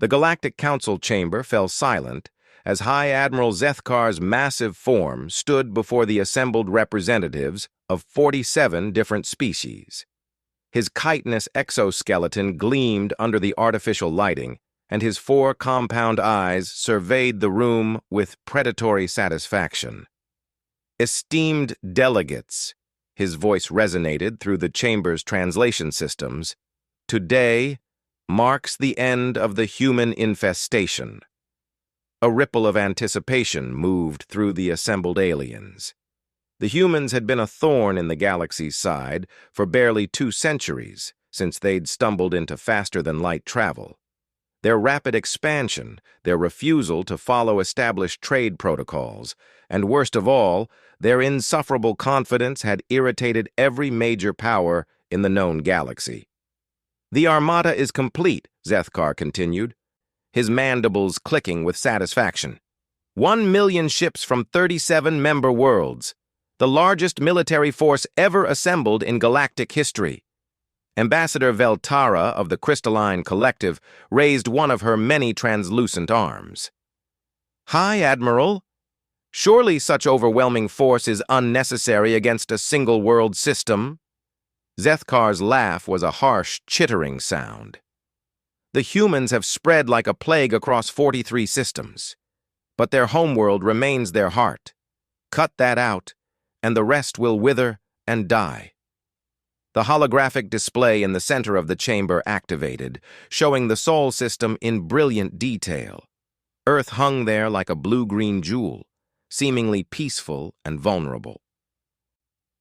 The Galactic Council chamber fell silent as High Admiral Zethkar's massive form stood before the assembled representatives of 47 different species. His chitinous exoskeleton gleamed under the artificial lighting, and his 4 compound eyes surveyed the room with predatory satisfaction. Esteemed delegates, his voice resonated through the chamber's translation systems, today marks the end of the human infestation. A ripple of anticipation moved through the assembled aliens. The humans had been a thorn in the galaxy's side for barely 2 centuries since they'd stumbled into faster-than-light travel. Their rapid expansion, their refusal to follow established trade protocols, and worst of all, their insufferable confidence had irritated every major power in the known galaxy. "The Armada is complete," Zethkar continued, his mandibles clicking with satisfaction. 1 million ships from 37 member worlds, the largest military force ever assembled in galactic history. Ambassador Veltara of the Crystalline Collective raised one of her many translucent arms. "High Admiral, surely such overwhelming force is unnecessary against a single-world system?" Zethkar's laugh was a harsh, chittering sound. "The humans have spread like a plague across 43 systems, but their homeworld remains their heart. Cut that out, and the rest will wither and die." The holographic display in the center of the chamber activated, showing the Sol system in brilliant detail. Earth hung there like a blue-green jewel, seemingly peaceful and vulnerable.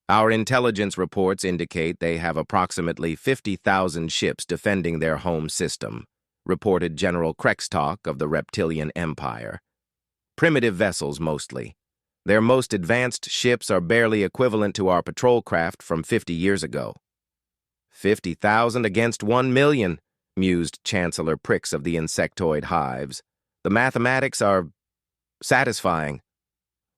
"Our intelligence reports indicate they have approximately 50,000 ships defending their home system," reported General Krextalk of the Reptilian Empire. "Primitive vessels, mostly. Their most advanced ships are barely equivalent to our patrol craft from 50 years ago." 50,000 against 1 million, mused Chancellor Prix of the insectoid hives. "The mathematics are satisfying."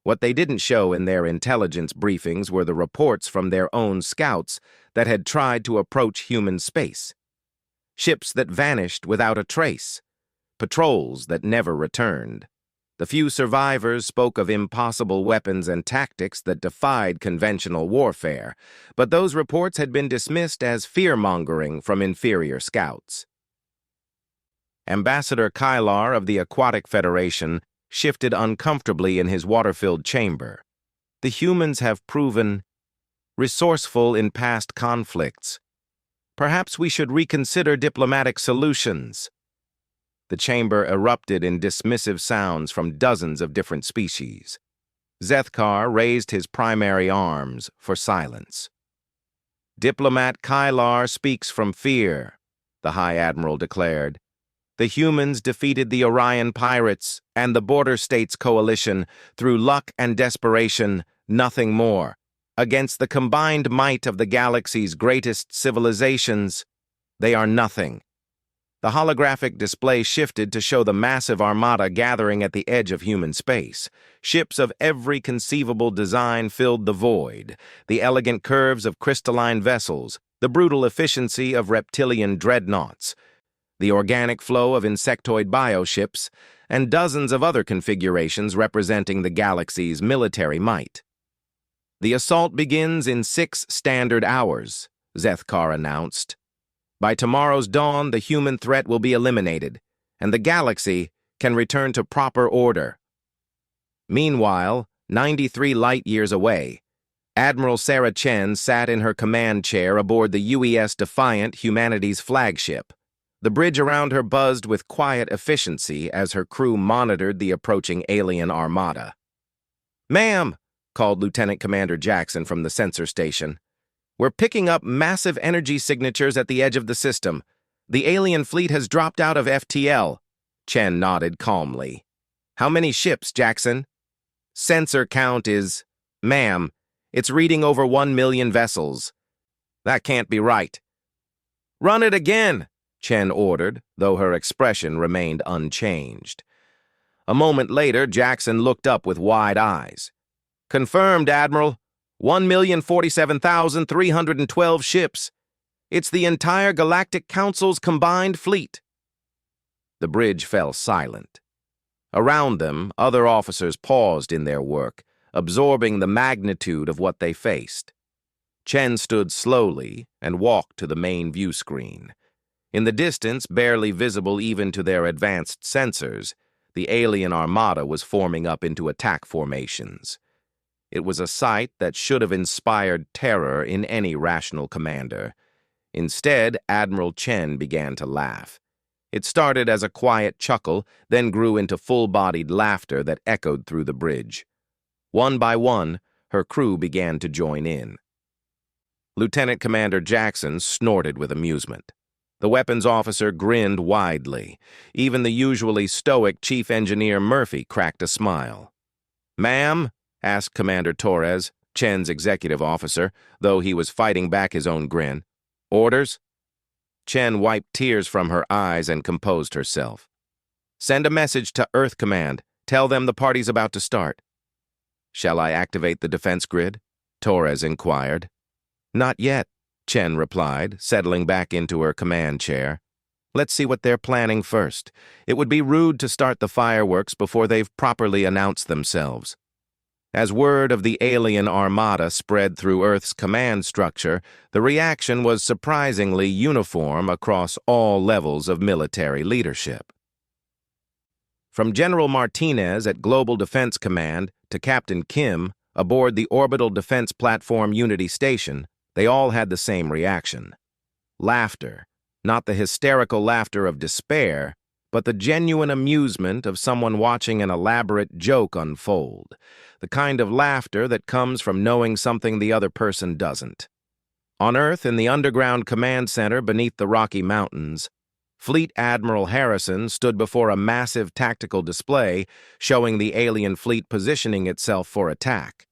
What they didn't show in their intelligence briefings were the reports from their own scouts that had tried to approach human space. Ships that vanished without a trace. Patrols that never returned. The few survivors spoke of impossible weapons and tactics that defied conventional warfare, but those reports had been dismissed as fear-mongering from inferior scouts. Ambassador Kylar of the Aquatic Federation shifted uncomfortably in his water-filled chamber. "The humans have proven resourceful in past conflicts. Perhaps we should reconsider diplomatic solutions." The chamber erupted in dismissive sounds from dozens of different species. Zethkar raised his primary arms for silence. "Diplomat Kylar speaks from fear," the High Admiral declared. "The humans defeated the Orion Pirates and the Border States Coalition through luck and desperation, nothing more. Against the combined might of the galaxy's greatest civilizations, they are nothing." The holographic display shifted to show the massive armada gathering at the edge of human space. Ships of every conceivable design filled the void, the elegant curves of crystalline vessels, the brutal efficiency of reptilian dreadnoughts, the organic flow of insectoid bioships, and dozens of other configurations representing the galaxy's military might. "The assault begins in 6 standard hours," Zethkar announced. "By tomorrow's dawn, the human threat will be eliminated, and the galaxy can return to proper order." Meanwhile, 93 light-years away, Admiral Sarah Chen sat in her command chair aboard the UES Defiant, humanity's flagship. The bridge around her buzzed with quiet efficiency as her crew monitored the approaching alien armada. "Ma'am," called Lieutenant Commander Jackson from the sensor station, "we're picking up massive energy signatures at the edge of the system. The alien fleet has dropped out of FTL." Chen nodded calmly. "How many ships, Jackson?" "Sensor count is..." "Ma'am, it's reading over 1 million vessels." "That can't be right." "Run it again," Chen ordered, though her expression remained unchanged. A moment later, Jackson looked up with wide eyes. "Confirmed, Admiral. 1,047,312 ships. It's the entire Galactic Council's combined fleet." The bridge fell silent. Around them, other officers paused in their work, absorbing the magnitude of what they faced. Chen stood slowly and walked to the main view screen. In the distance, barely visible even to their advanced sensors, the alien armada was forming up into attack formations. It was a sight that should have inspired terror in any rational commander. Instead, Admiral Chen began to laugh. It started as a quiet chuckle, then grew into full-bodied laughter that echoed through the bridge. One by one, her crew began to join in. Lieutenant Commander Jackson snorted with amusement. The weapons officer grinned widely. Even the usually stoic Chief Engineer Murphy cracked a smile. "Ma'am?" asked Commander Torres, Chen's executive officer, though he was fighting back his own grin. "Orders?" Chen wiped tears from her eyes and composed herself. "Send a message to Earth Command. Tell them the party's about to start." "Shall I activate the defense grid?" Torres inquired. "Not yet," Chen replied, settling back into her command chair. "Let's see what they're planning first. It would be rude to start the fireworks before they've properly announced themselves." As word of the alien armada spread through Earth's command structure, the reaction was surprisingly uniform across all levels of military leadership. From General Martinez at Global Defense Command to Captain Kim aboard the Orbital Defense Platform Unity Station, they all had the same reaction. Laughter, not the hysterical laughter of despair, but the genuine amusement of someone watching an elaborate joke unfold, the kind of laughter that comes from knowing something the other person doesn't. On Earth, in the underground command center beneath the Rocky Mountains, Fleet Admiral Harrison stood before a massive tactical display showing the alien fleet positioning itself for attack.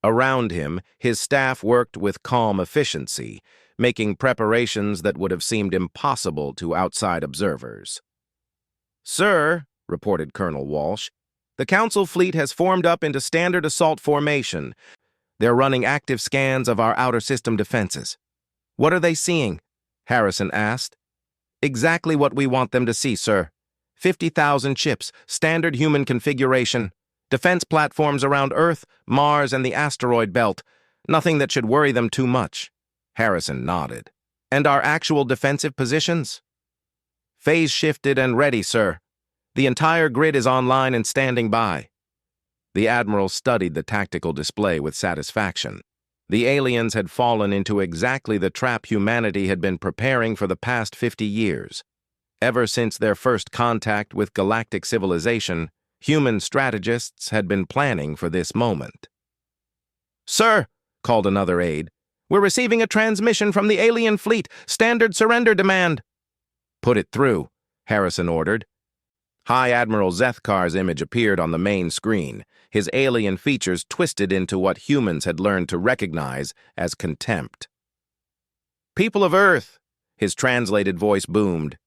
Around him, his staff worked with calm efficiency, making preparations that would have seemed impossible to outside observers. "Sir," reported Colonel Walsh, "the Council fleet has formed up into standard assault formation. They're running active scans of our outer system defenses." "What are they seeing?" Harrison asked. "Exactly what we want them to see, sir. 50,000 ships, standard human configuration, defense platforms around Earth, Mars, and the asteroid belt. Nothing that should worry them too much." Harrison nodded. "And our actual defensive positions?" "Phase shifted and ready, sir. The entire grid is online and standing by." The Admiral studied the tactical display with satisfaction. The aliens had fallen into exactly the trap humanity had been preparing for the past 50 years. Ever since their first contact with galactic civilization, human strategists had been planning for this moment. "Sir," called another aide, "we're receiving a transmission from the alien fleet. Standard surrender demand." "Put it through," Harrison ordered. High Admiral Zethkar's image appeared on the main screen, his alien features twisted into what humans had learned to recognize as contempt. "People of Earth," his translated voice boomed,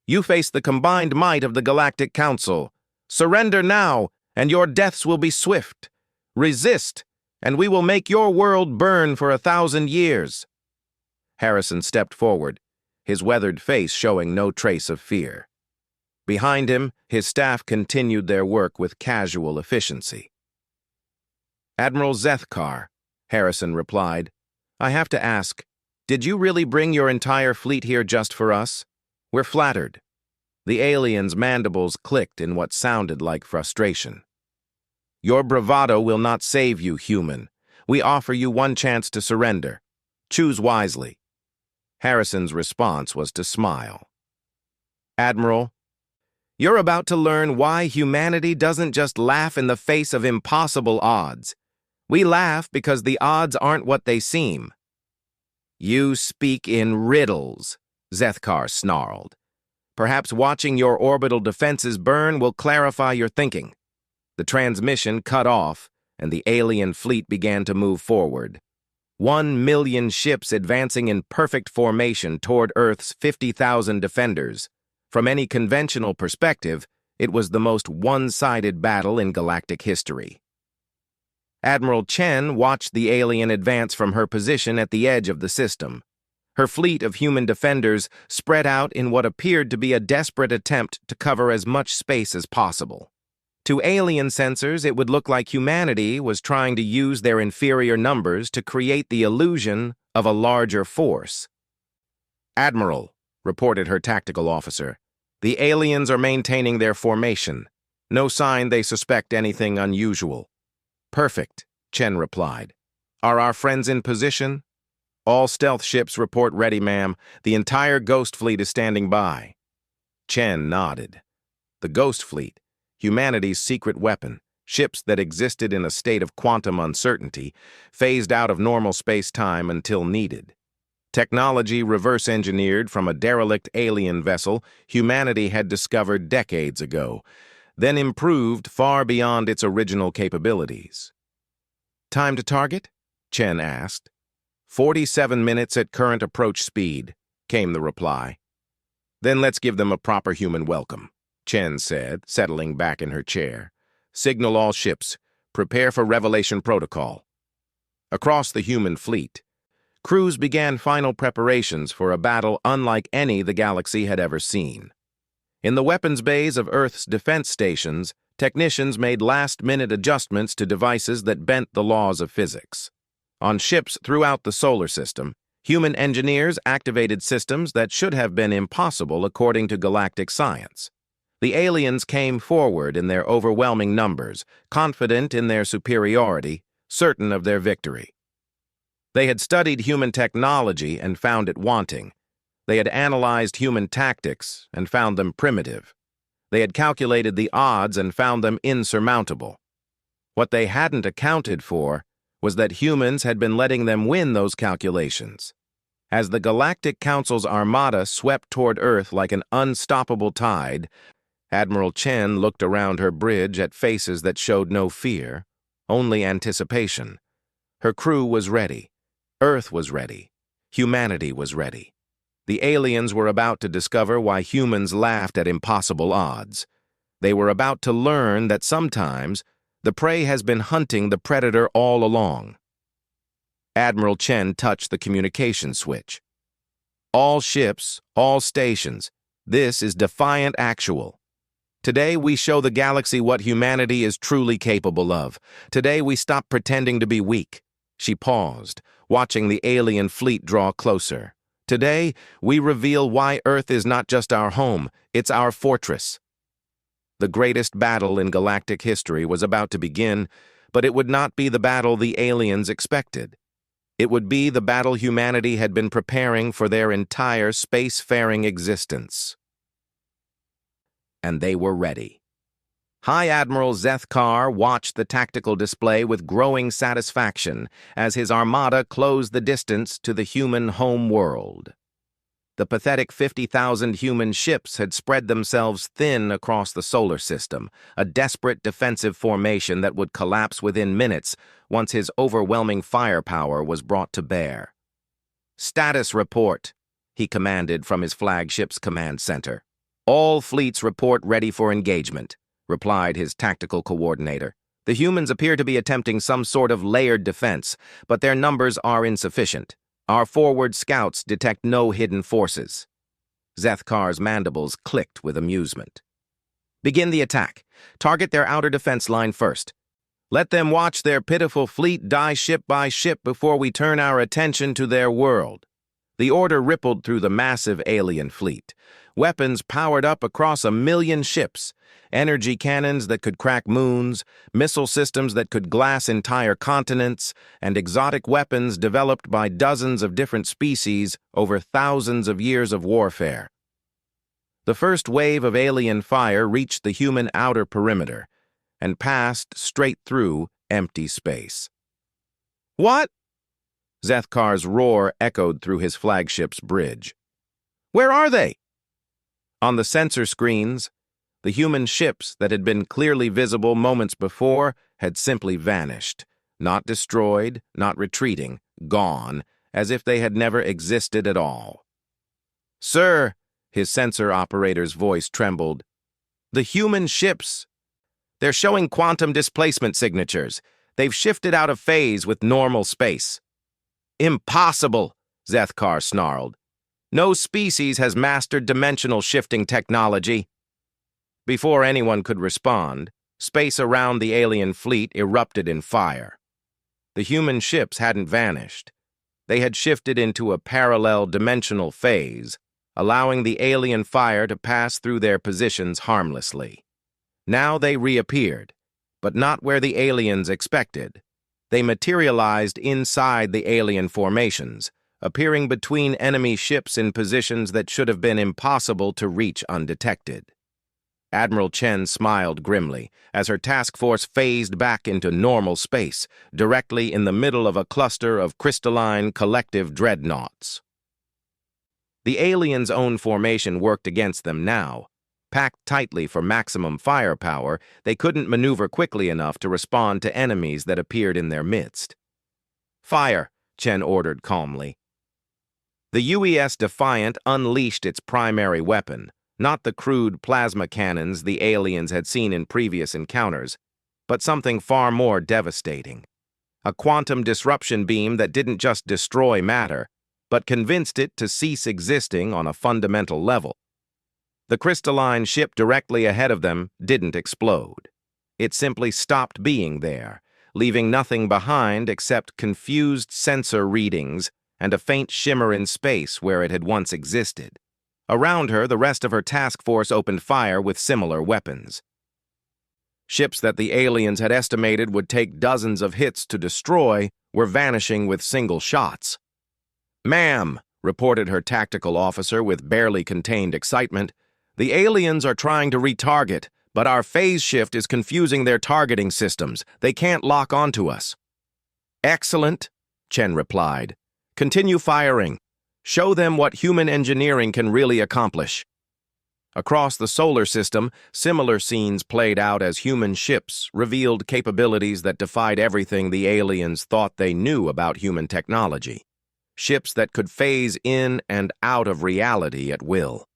"you face the combined might of the Galactic Council. Surrender now, and your deaths will be swift. Resist, and we will make your world burn for 1,000 years." Harrison stepped forward, his weathered face showing no trace of fear. Behind him, his staff continued their work with casual efficiency. "Admiral Zethkar," Harrison replied, "I have to ask, did you really bring your entire fleet here just for us? We're flattered." The alien's mandibles clicked in what sounded like frustration. "Your bravado will not save you, human. We offer you one chance to surrender. Choose wisely." Harrison's response was to smile. "Admiral, you're about to learn why humanity doesn't just laugh in the face of impossible odds. We laugh because the odds aren't what they seem." "You speak in riddles," Zethkar snarled. "Perhaps watching your orbital defenses burn will clarify your thinking." The transmission cut off, and the alien fleet began to move forward. 1,000,000 ships advancing in perfect formation toward Earth's 50,000 defenders. From any conventional perspective, it was the most one-sided battle in galactic history. Admiral Chen watched the alien advance from her position at the edge of the system. Her fleet of human defenders spread out in what appeared to be a desperate attempt to cover as much space as possible. To alien sensors, it would look like humanity was trying to use their inferior numbers to create the illusion of a larger force. "Admiral," reported her tactical officer, "the aliens are maintaining their formation. No sign they suspect anything unusual." "Perfect," Chen replied. "Are our friends in position?" "All stealth ships report ready, ma'am. The entire Ghost Fleet is standing by." Chen nodded. The Ghost Fleet, humanity's secret weapon, ships that existed in a state of quantum uncertainty, phased out of normal space-time until needed. Technology reverse-engineered from a derelict alien vessel humanity had discovered decades ago, then improved far beyond its original capabilities. "Time to target?" Chen asked. 47 minutes at current approach speed," came the reply. "Then let's give them a proper human welcome," Chen said, settling back in her chair. "Signal all ships. Prepare for revelation protocol." Across the human fleet, crews began final preparations for a battle unlike any the galaxy had ever seen. In the weapons bays of Earth's defense stations, technicians made last-minute adjustments to devices that bent the laws of physics. On ships throughout the solar system, human engineers activated systems that should have been impossible according to galactic science. The aliens came forward in their overwhelming numbers, confident in their superiority, certain of their victory. They had studied human technology and found it wanting. They had analyzed human tactics and found them primitive. They had calculated the odds and found them insurmountable. What they hadn't accounted for was that humans had been letting them win those calculations. As the Galactic Council's Armada swept toward Earth like an unstoppable tide, Admiral Chen looked around her bridge at faces that showed no fear, only anticipation. Her crew was ready. Earth was ready. Humanity was ready. The aliens were about to discover why humans laughed at impossible odds. They were about to learn that sometimes the prey has been hunting the predator all along. Admiral Chen touched the communication switch. "All ships, all stations, this is Defiant Actual. Today we show the galaxy what humanity is truly capable of. Today we stop pretending to be weak." She paused, watching the alien fleet draw closer. "Today we reveal why Earth is not just our home, it's our fortress." The greatest battle in galactic history was about to begin, but it would not be the battle the aliens expected. It would be the battle humanity had been preparing for their entire spacefaring existence. And they were ready. High Admiral Zethkar watched the tactical display with growing satisfaction as his armada closed the distance to the human home world. The pathetic 50,000 human ships had spread themselves thin across the solar system, a desperate defensive formation that would collapse within minutes once his overwhelming firepower was brought to bear. "Status report," he commanded from his flagship's command center. "All fleets report ready for engagement," replied his tactical coordinator. "The humans appear to be attempting some sort of layered defense, but their numbers are insufficient. Our forward scouts detect no hidden forces." Zethkar's mandibles clicked with amusement. "Begin the attack. Target their outer defense line first. Let them watch their pitiful fleet die ship by ship before we turn our attention to their world." The order rippled through the massive alien fleet. Weapons powered up across 1,000,000 ships, energy cannons that could crack moons, missile systems that could glass entire continents, and exotic weapons developed by dozens of different species over thousands of years of warfare. The first wave of alien fire reached the human outer perimeter and passed straight through empty space. "What?" Zethkar's roar echoed through his flagship's bridge. "Where are they?" On the sensor screens, the human ships that had been clearly visible moments before had simply vanished, not destroyed, not retreating, gone, as if they had never existed at all. "Sir," his sensor operator's voice trembled, "the human ships, they're showing quantum displacement signatures. They've shifted out of phase with normal space." "Impossible!" Zethkar snarled. No species has mastered dimensional shifting technology. Before anyone could respond, space around the alien fleet erupted in fire. The human ships hadn't vanished. They had shifted into a parallel dimensional phase, allowing the alien fire to pass through their positions harmlessly. Now they reappeared, but not where the aliens expected. They materialized inside the alien formations, appearing between enemy ships in positions that should have been impossible to reach undetected. Admiral Chen smiled grimly as her task force phased back into normal space, directly in the middle of a cluster of crystalline collective dreadnoughts. The aliens' own formation worked against them now. Packed tightly for maximum firepower, they couldn't maneuver quickly enough to respond to enemies that appeared in their midst. Fire, Chen ordered calmly. The UES Defiant unleashed its primary weapon, not the crude plasma cannons the aliens had seen in previous encounters, but something far more devastating. A quantum disruption beam that didn't just destroy matter, but convinced it to cease existing on a fundamental level. The crystalline ship directly ahead of them didn't explode. It simply stopped being there, leaving nothing behind except confused sensor readings and a faint shimmer in space where it had once existed. Around her, the rest of her task force opened fire with similar weapons. Ships that the aliens had estimated would take dozens of hits to destroy were vanishing with single shots. "Ma'am," reported her tactical officer with barely contained excitement, "the aliens are trying to retarget, but our phase shift is confusing their targeting systems. They can't lock onto us." "Excellent," Chen replied. "Continue firing. Show them what human engineering can really accomplish." Across the solar system, similar scenes played out as human ships revealed capabilities that defied everything the aliens thought they knew about human technology. Ships that could phase in and out of reality at will.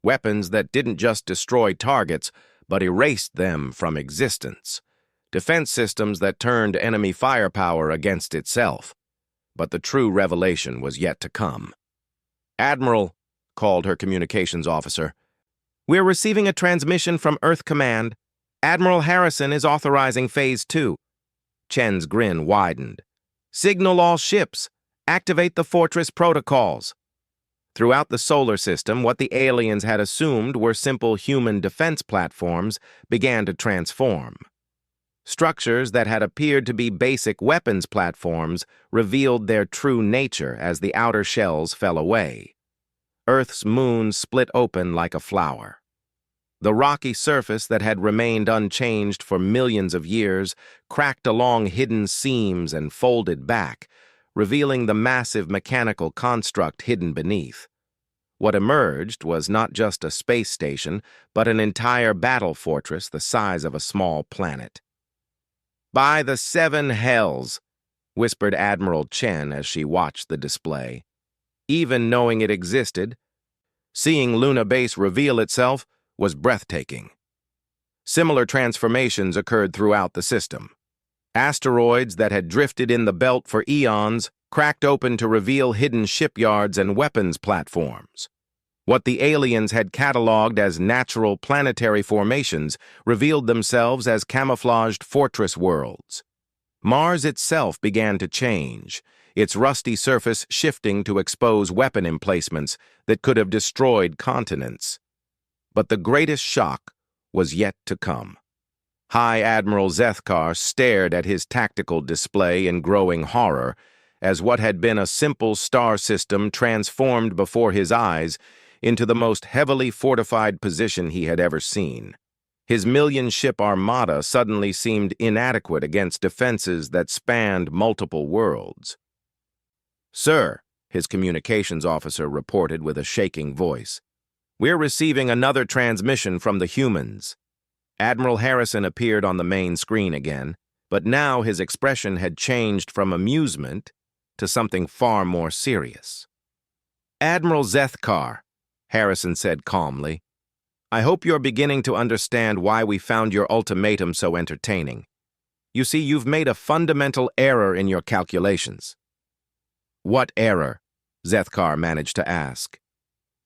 Weapons that didn't just destroy targets, but erased them from existence. Defense systems that turned enemy firepower against itself. But the true revelation was yet to come. "Admiral," called her communications officer, "we're receiving a transmission from Earth Command. Admiral Harrison is authorizing Phase 2. Chen's grin widened. "Signal all ships. Activate the Fortress protocols." Throughout the solar system, what the aliens had assumed were simple human defense platforms began to transform. Structures that had appeared to be basic weapons platforms revealed their true nature as the outer shells fell away. Earth's moon split open like a flower. The rocky surface that had remained unchanged for millions of years cracked along hidden seams and folded back, revealing the massive mechanical construct hidden beneath. What emerged was not just a space station, but an entire battle fortress the size of a small planet. "By the seven hells," whispered Admiral Chen as she watched the display. Even knowing it existed, seeing Luna Base reveal itself was breathtaking. Similar transformations occurred throughout the system. Asteroids that had drifted in the belt for eons cracked open to reveal hidden shipyards and weapons platforms. What the aliens had cataloged as natural planetary formations revealed themselves as camouflaged fortress worlds. Mars itself began to change, its rusty surface shifting to expose weapon emplacements that could have destroyed continents. But the greatest shock was yet to come. High Admiral Zethkar stared at his tactical display in growing horror as what had been a simple star system transformed before his eyes into the most heavily fortified position he had ever seen. His million-ship armada suddenly seemed inadequate against defenses that spanned multiple worlds. "Sir," his communications officer reported with a shaking voice, "we're receiving another transmission from the humans." Admiral Harrison appeared on the main screen again, but now his expression had changed from amusement to something far more serious. "Admiral Zethkar," Harrison said calmly, "I hope you're beginning to understand why we found your ultimatum so entertaining. You see, you've made a fundamental error in your calculations." "What error?" Zethkar managed to ask.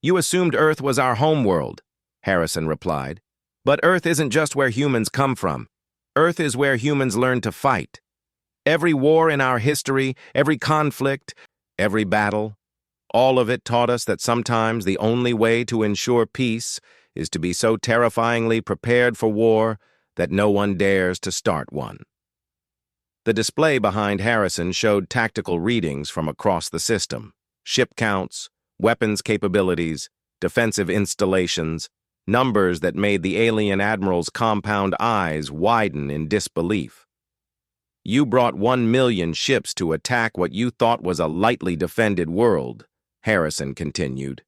You assumed Earth was our homeworld, Harrison replied. But Earth isn't just where humans come from. Earth is where humans learn to fight. Every war in our history, every conflict, every battle, all of it taught us that sometimes the only way to ensure peace is to be so terrifyingly prepared for war that no one dares to start one. The display behind Harrison showed tactical readings from across the system, ship counts, weapons capabilities, defensive installations, numbers that made the alien admiral's compound eyes widen in disbelief. You brought 1 million ships to attack what you thought was a lightly defended world, Harrison continued.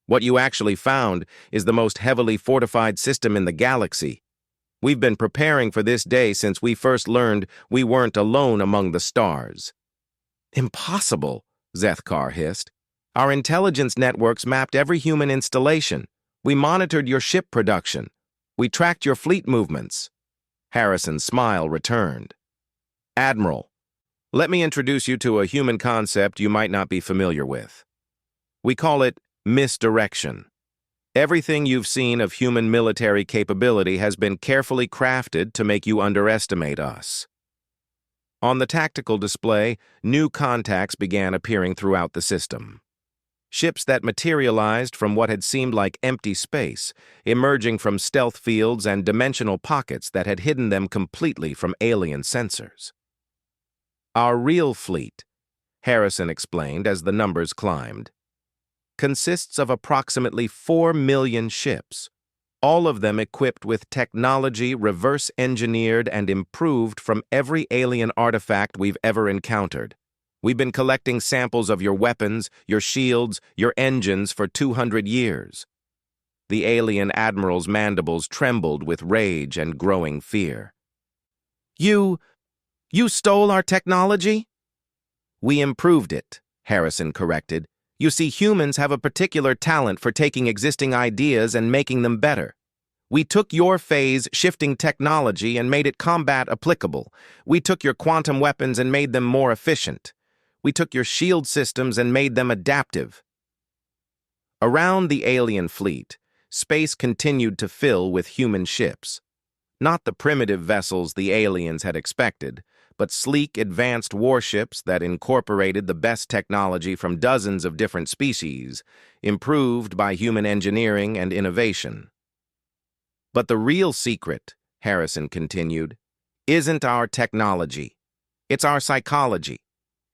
What you actually found is the most heavily fortified system in the galaxy. We've been preparing for this day since we first learned we weren't alone among the stars. Impossible, Zethkar hissed. Our intelligence networks mapped every human installation. We monitored your ship production. We tracked your fleet movements. Harrison's smile returned. Admiral, let me introduce you to a human concept you might not be familiar with. We call it misdirection. Everything you've seen of human military capability has been carefully crafted to make you underestimate us. On the tactical display, new contacts began appearing throughout the system. Ships that materialized from what had seemed like empty space, emerging from stealth fields and dimensional pockets that had hidden them completely from alien sensors. Our real fleet, Harrison explained as the numbers climbed, consists of approximately 4 million ships, all of them equipped with technology reverse-engineered and improved from every alien artifact we've ever encountered. We've been collecting samples of your weapons, your shields, your engines for 200 years. The alien admiral's mandibles trembled with rage and growing fear. You stole our technology? We improved it, Harrison corrected. You see, humans have a particular talent for taking existing ideas and making them better. We took your phase-shifting technology and made it combat applicable. We took your quantum weapons and made them more efficient. We took your shield systems and made them adaptive. Around the alien fleet, space continued to fill with human ships. Not the primitive vessels the aliens had expected, but sleek, advanced warships that incorporated the best technology from dozens of different species, improved by human engineering and innovation. But the real secret, Harrison continued, isn't our technology. It's our psychology.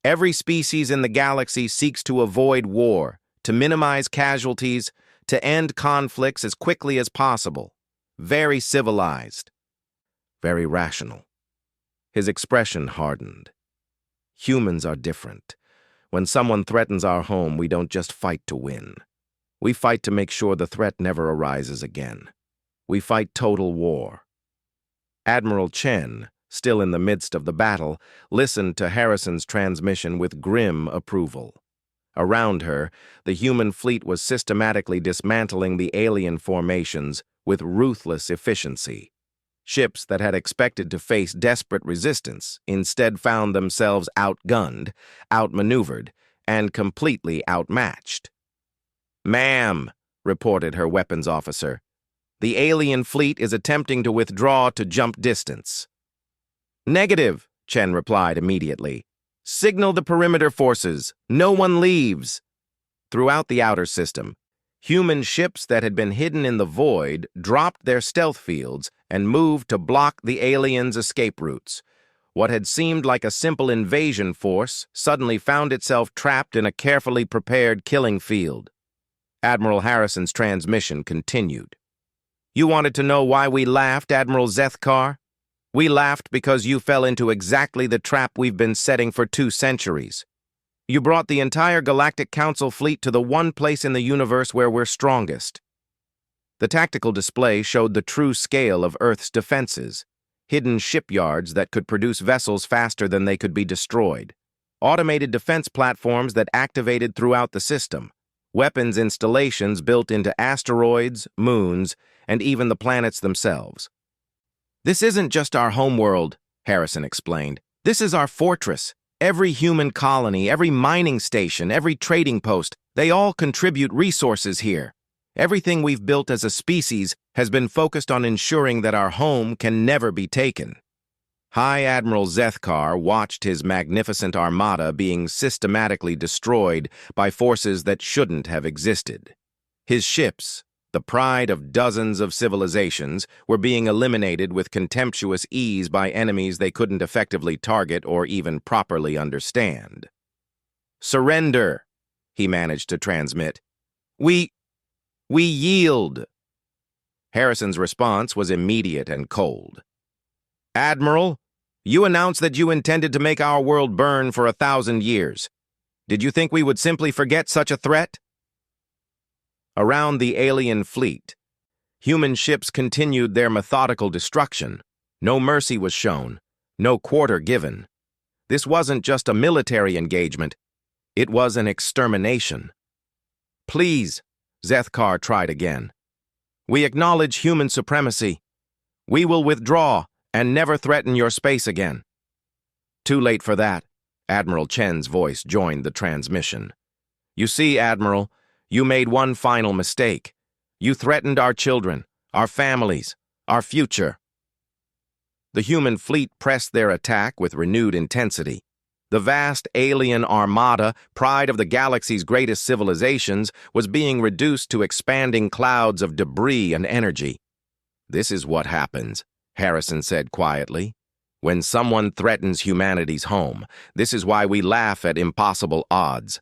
Every species in the galaxy seeks to avoid war, to minimize casualties, to end conflicts as quickly as possible. Very civilized. Very rational. His expression hardened. Humans are different. When someone threatens our home, we don't just fight to win. We fight to make sure the threat never arises again. We fight total war. Admiral Chen, still in the midst of the battle, listened to Harrison's transmission with grim approval. Around her, the human fleet was systematically dismantling the alien formations with ruthless efficiency. Ships that had expected to face desperate resistance instead found themselves outgunned, outmaneuvered, and completely outmatched. "Ma'am," reported her weapons officer, "the alien fleet is attempting to withdraw to jump distance." "Negative," Chen replied immediately. "Signal the perimeter forces. No one leaves." Throughout the outer system, human ships that had been hidden in the void dropped their stealth fields and moved to block the aliens' escape routes. What had seemed like a simple invasion force suddenly found itself trapped in a carefully prepared killing field. Admiral Harrison's transmission continued. "You wanted to know why we laughed, Admiral Zethkar? We laughed because you fell into exactly the trap we've been setting for 2 centuries. You brought the entire Galactic Council fleet to the one place in the universe where we're strongest." The tactical display showed the true scale of Earth's defenses, hidden shipyards that could produce vessels faster than they could be destroyed, automated defense platforms that activated throughout the system, weapons installations built into asteroids, moons, and even the planets themselves. "This isn't just our homeworld," Harrison explained. "This is our fortress. Every human colony, every mining station, every trading post, they all contribute resources here. Everything we've built as a species has been focused on ensuring that our home can never be taken. High Admiral Zethkar watched his magnificent armada being systematically destroyed by forces that shouldn't have existed. His ships, the pride of dozens of civilizations, were being eliminated with contemptuous ease by enemies they couldn't effectively target or even properly understand. "Surrender," he managed to transmit. We yield." Harrison's response was immediate and cold. "Admiral, you announced that you intended to make our world burn for 1,000 years. Did you think we would simply forget such a threat?" Around the alien fleet, human ships continued their methodical destruction. No mercy was shown, no quarter given. This wasn't just a military engagement, it was an extermination. "Please," Zethkar tried again. "We acknowledge human supremacy. We will withdraw and never threaten your space again." Too late for that. Admiral Chen's voice joined the transmission. "You see, Admiral, you made one final mistake. You threatened our children, our families, our future." The human fleet pressed their attack with renewed intensity. The vast alien armada, pride of the galaxy's greatest civilizations, was being reduced to expanding clouds of debris and energy. "This is what happens," Harrison said quietly. "When someone threatens humanity's home, this is why we laugh at impossible odds.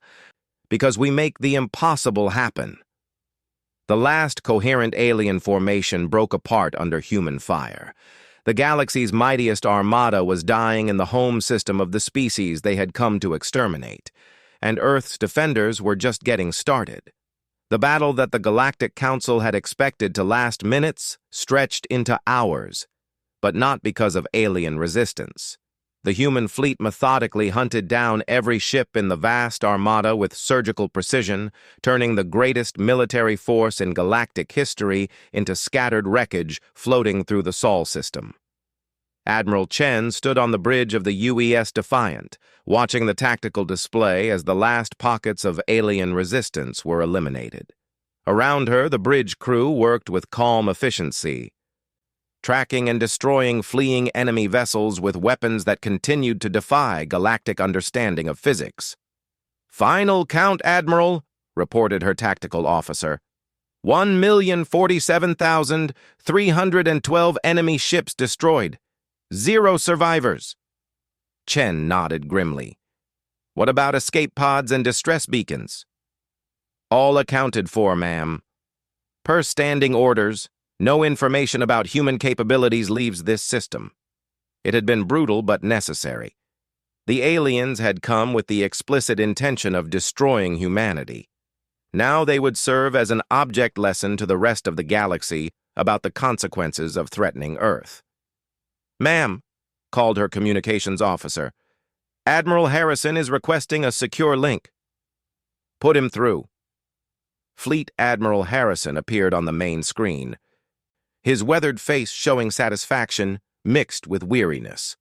Because we make the impossible happen." The last coherent alien formation broke apart under human fire. The galaxy's mightiest armada was dying in the home system of the species they had come to exterminate, and Earth's defenders were just getting started. The battle that the Galactic Council had expected to last minutes stretched into hours, but not because of alien resistance. The human fleet methodically hunted down every ship in the vast armada with surgical precision, turning the greatest military force in galactic history into scattered wreckage floating through the Sol system. Admiral Chen stood on the bridge of the UES Defiant, watching the tactical display as the last pockets of alien resistance were eliminated. Around her, the bridge crew worked with calm efficiency, tracking and destroying fleeing enemy vessels with weapons that continued to defy galactic understanding of physics. "Final count, Admiral," reported her tactical officer. 1,047,312 enemy ships destroyed. 0 survivors. Chen nodded grimly. "What about escape pods and distress beacons?" "All accounted for, ma'am. Per standing orders, no information about human capabilities leaves this system." It had been brutal but necessary. The aliens had come with the explicit intention of destroying humanity. Now they would serve as an object lesson to the rest of the galaxy about the consequences of threatening Earth. "Ma'am," called her communications officer, "Admiral Harrison is requesting a secure link." "Put him through." Fleet Admiral Harrison appeared on the main screen, his weathered face showing satisfaction mixed with weariness.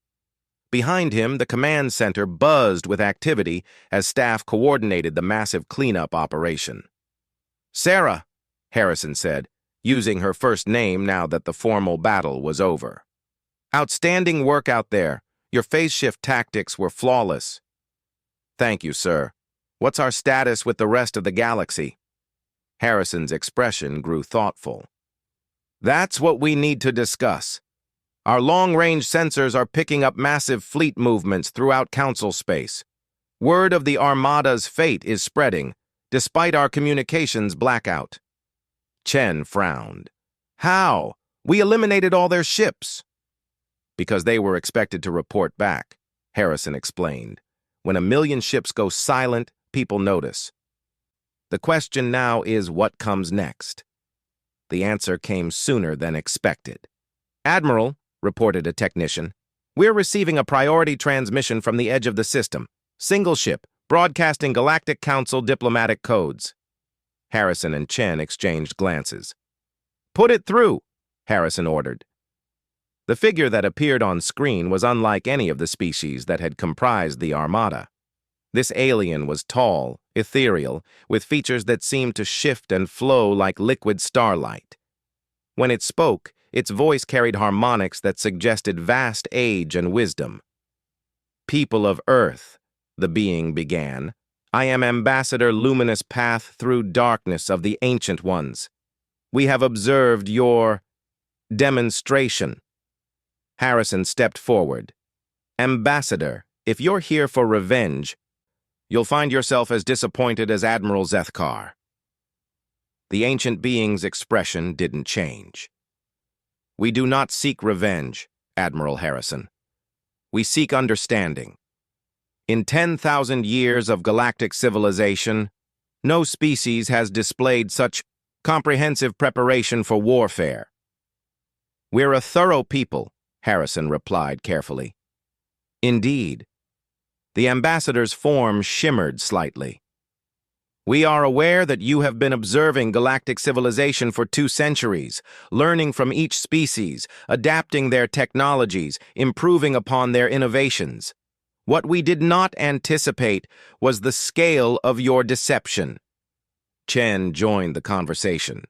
Behind him, the command center buzzed with activity as staff coordinated the massive cleanup operation. "Sarah," Harrison said, using her first name now that the formal battle was over. "Outstanding work out there. Your phase shift tactics were flawless." "Thank you, sir. What's our status with the rest of the galaxy?" Harrison's expression grew thoughtful. "That's what we need to discuss. Our long-range sensors are picking up massive fleet movements throughout Council space. Word of the Armada's fate is spreading, despite our communications blackout." Chen frowned. "How? We eliminated all their ships." "Because they were expected to report back," Harrison explained. "When 1,000,000 ships go silent, people notice. The question now is what comes next." The answer came sooner than expected. "Admiral," reported a technician, "we're receiving a priority transmission from the edge of the system. Single ship, broadcasting Galactic Council diplomatic codes." Harrison and Chen exchanged glances. "Put it through," Harrison ordered. The figure that appeared on screen was unlike any of the species that had comprised the Armada. This alien was tall, ethereal, with features that seemed to shift and flow like liquid starlight. When it spoke, its voice carried harmonics that suggested vast age and wisdom. "People of Earth," the being began, "I am Ambassador Luminous Path through Darkness of the Ancient Ones. We have observed your demonstration." Harrison stepped forward. "Ambassador, if you're here for revenge, you'll find yourself as disappointed as Admiral Zethkar." The ancient being's expression didn't change. "We do not seek revenge, Admiral Harrison. We seek understanding. In 10,000 years of galactic civilization, no species has displayed such comprehensive preparation for warfare." "We're a thorough people," Harrison replied carefully. "Indeed." The ambassador's form shimmered slightly. "We are aware that you have been observing galactic civilization for 2 centuries, learning from each species, adapting their technologies, improving upon their innovations. What we did not anticipate was the scale of your deception." Chen joined the conversation.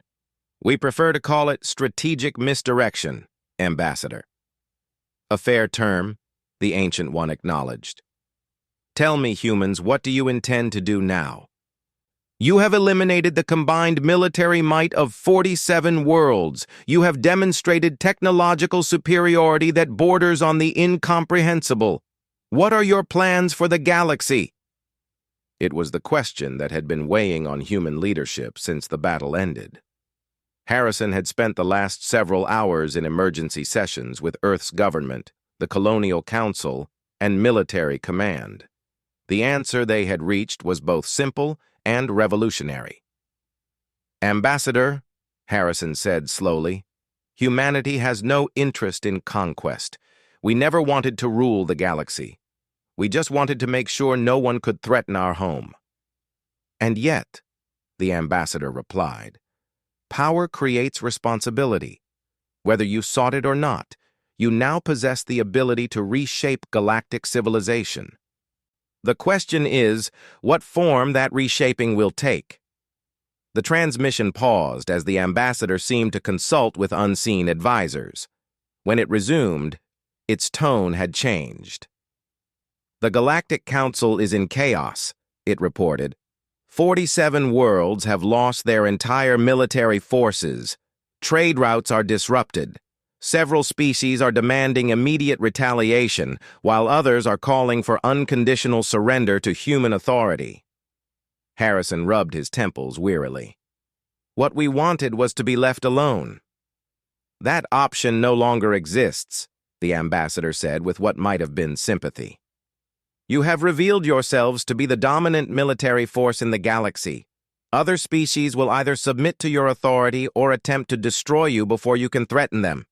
"We prefer to call it strategic misdirection, Ambassador." "A fair term," the Ancient One acknowledged. "Tell me, humans, what do you intend to do now?" "You have eliminated the combined military might of 47 worlds. You have demonstrated technological superiority that borders on the incomprehensible. What are your plans for the galaxy?" It was the question that had been weighing on human leadership since the battle ended. Harrison had spent the last several hours in emergency sessions with Earth's government, the Colonial Council, and military command. The answer they had reached was both simple and revolutionary. "Ambassador," Harrison said slowly, "humanity has no interest in conquest. We never wanted to rule the galaxy. We just wanted to make sure no one could threaten our home." "And yet," the ambassador replied, "power creates responsibility. Whether you sought it or not, you now possess the ability to reshape galactic civilization. The question is, what form that reshaping will take." The transmission paused as the ambassador seemed to consult with unseen advisors. When it resumed, its tone had changed. "The Galactic Council is in chaos," it reported. 47 worlds have lost their entire military forces. Trade routes are disrupted. Several species are demanding immediate retaliation, while others are calling for unconditional surrender to human authority. Harrison rubbed his temples wearily. "What we wanted was to be left alone." "That option no longer exists," the ambassador said with what might have been sympathy. "You have revealed yourselves to be the dominant military force in the galaxy. Other species will either submit to your authority or attempt to destroy you before you can threaten them."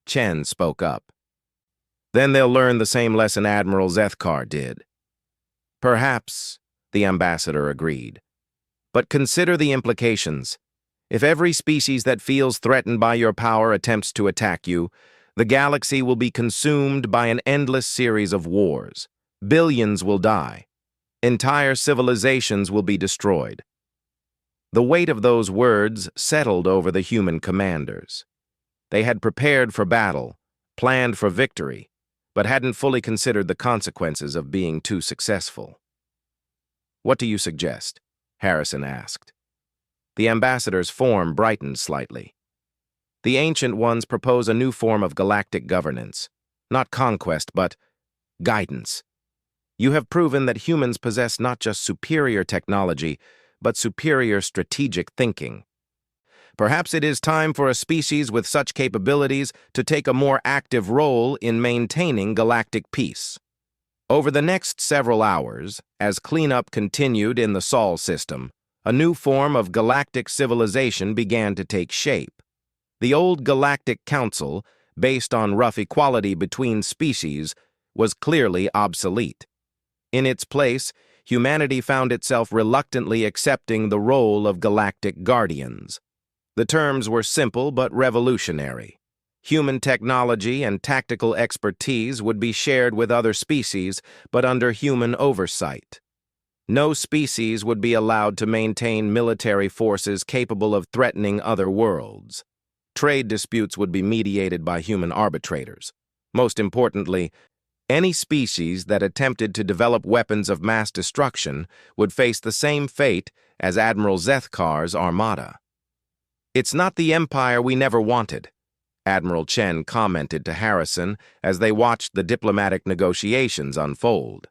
Chen spoke up. "Then they'll learn the same lesson Admiral Zethkar did." "Perhaps," the ambassador agreed. "But consider the implications. If every species that feels threatened by your power attempts to attack you, the galaxy will be consumed by an endless series of wars. Billions will die. Entire civilizations will be destroyed." The weight of those words settled over the human commanders. They had prepared for battle, planned for victory, but hadn't fully considered the consequences of being too successful. "What do you suggest?" Harrison asked. The ambassador's form brightened slightly. "The Ancient Ones propose a new form of galactic governance. Not conquest, but guidance. You have proven that humans possess not just superior technology, but superior strategic thinking. Perhaps it is time for a species with such capabilities to take a more active role in maintaining galactic peace." Over the next several hours, as cleanup continued in the Sol system, a new form of galactic civilization began to take shape. The old Galactic Council, based on rough equality between species, was clearly obsolete. In its place, humanity found itself reluctantly accepting the role of galactic guardians. The terms were simple but revolutionary. Human technology and tactical expertise would be shared with other species, but under human oversight. No species would be allowed to maintain military forces capable of threatening other worlds. Trade disputes would be mediated by human arbitrators. Most importantly, any species that attempted to develop weapons of mass destruction would face the same fate as Admiral Zethkar's Armada. "It's not the empire we never wanted," Admiral Chen commented to Harrison as they watched the diplomatic negotiations unfold.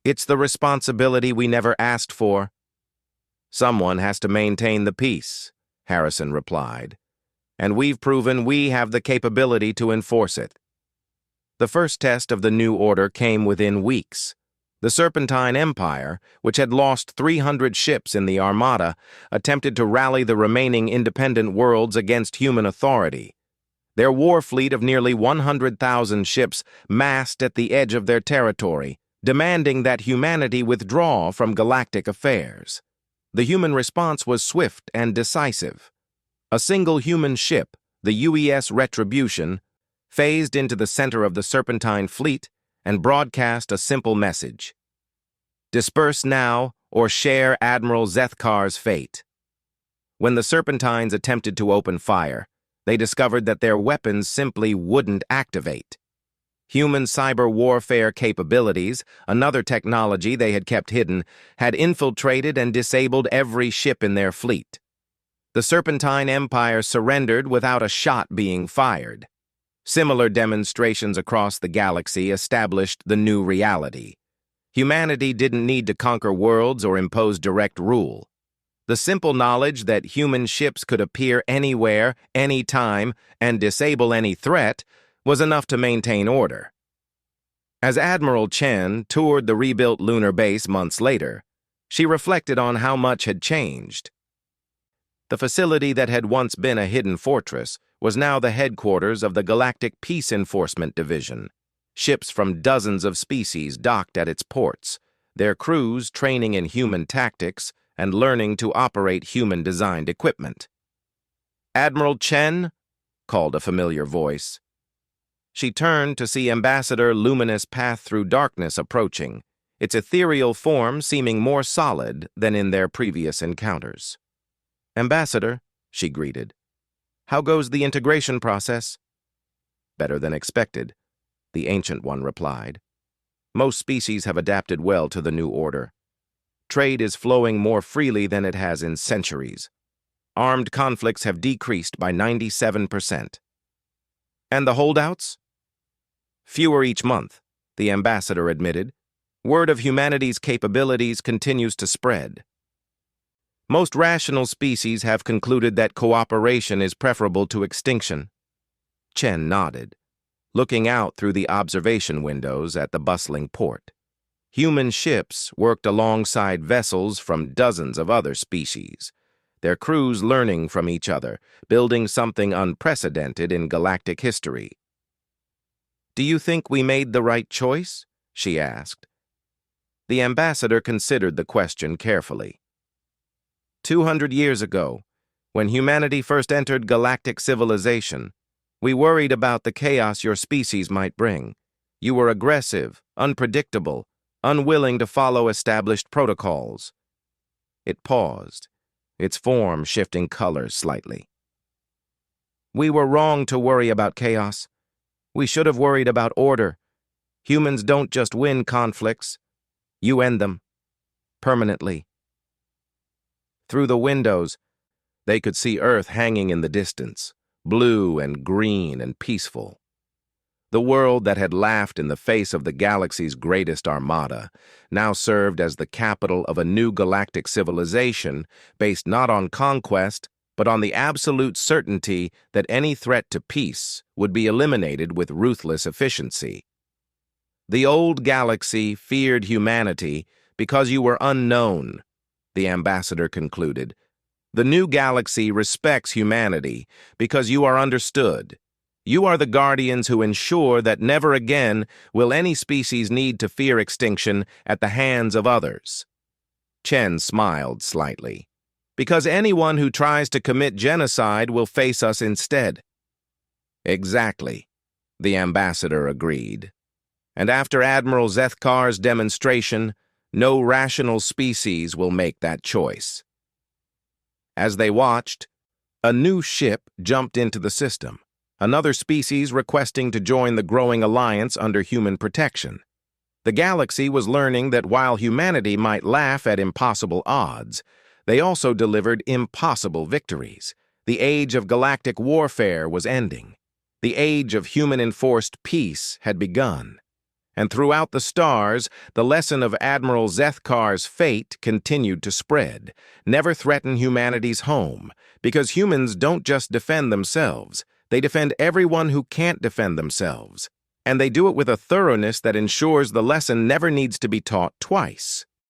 "It's the responsibility we never asked for." "Someone has to maintain the peace," Harrison replied, "and we've proven we have the capability to enforce it." The first test of the new order came within weeks. The Serpentine Empire, which had lost 300 ships in the Armada, attempted to rally the remaining independent worlds against human authority. Their war fleet of nearly 100,000 ships massed at the edge of their territory, demanding that humanity withdraw from galactic affairs. The human response was swift and decisive. A single human ship, the UES Retribution, phased into the center of the Serpentine fleet and broadcast a simple message: "Disperse now or share Admiral Zethkar's fate." When the Serpentines attempted to open fire, they discovered that their weapons simply wouldn't activate. Human cyber warfare capabilities, another technology they had kept hidden, had infiltrated and disabled every ship in their fleet. The Serpentine Empire surrendered without a shot being fired. Similar demonstrations across the galaxy established the new reality. Humanity didn't need to conquer worlds or impose direct rule. The simple knowledge that human ships could appear anywhere, anytime, and disable any threat was enough to maintain order. As Admiral Chen toured the rebuilt lunar base months later, she reflected on how much had changed. The facility that had once been a hidden fortress was now the headquarters of the Galactic Peace Enforcement Division. Ships from dozens of species docked at its ports, their crews training in human tactics and learning to operate human-designed equipment. "Admiral Chen?" called a familiar voice. She turned to see Ambassador Luminous Path Through Darkness approaching, its ethereal form seeming more solid than in their previous encounters. "Ambassador," she greeted. "How goes the integration process?" "Better than expected," the Ancient One replied. "Most species have adapted well to the new order. Trade is flowing more freely than it has in centuries. Armed conflicts have decreased by 97%. "And the holdouts?" "Fewer each month," the ambassador admitted. "Word of humanity's capabilities continues to spread. Most rational species have concluded that cooperation is preferable to extinction." Chen nodded, looking out through the observation windows at the bustling port. Human ships worked alongside vessels from dozens of other species, their crews learning from each other, building something unprecedented in galactic history. "Do you think we made the right choice?" she asked. The ambassador considered the question carefully. 200 years ago, when humanity first entered galactic civilization, we worried about the chaos your species might bring. You were aggressive, unpredictable, unwilling to follow established protocols." It paused, its form shifting colors slightly. "We were wrong to worry about chaos. We should have worried about order. Humans don't just win conflicts. You end them. Permanently." Through the windows, they could see Earth hanging in the distance, blue and green and peaceful. The world that had laughed in the face of the galaxy's greatest armada now served as the capital of a new galactic civilization based not on conquest, but on the absolute certainty that any threat to peace would be eliminated with ruthless efficiency. "The old galaxy feared humanity because you were unknown," the ambassador concluded. "The new galaxy respects humanity because you are understood. You are the guardians who ensure that never again will any species need to fear extinction at the hands of others." Chen smiled slightly. "Because anyone who tries to commit genocide will face us instead." Exactly, the ambassador agreed. And after Admiral Zethkar's demonstration, no rational species will make that choice. As they watched, a new ship jumped into the system, another species requesting to join the growing alliance under human protection. The galaxy was learning that while humanity might laugh at impossible odds, they also delivered impossible victories. The age of galactic warfare was ending. The age of human-enforced peace had begun. And throughout the stars, the lesson of Admiral Zethkar's fate continued to spread. Never threaten humanity's home, because humans don't just defend themselves, they defend everyone who can't defend themselves. And they do it with a thoroughness that ensures the lesson never needs to be taught twice.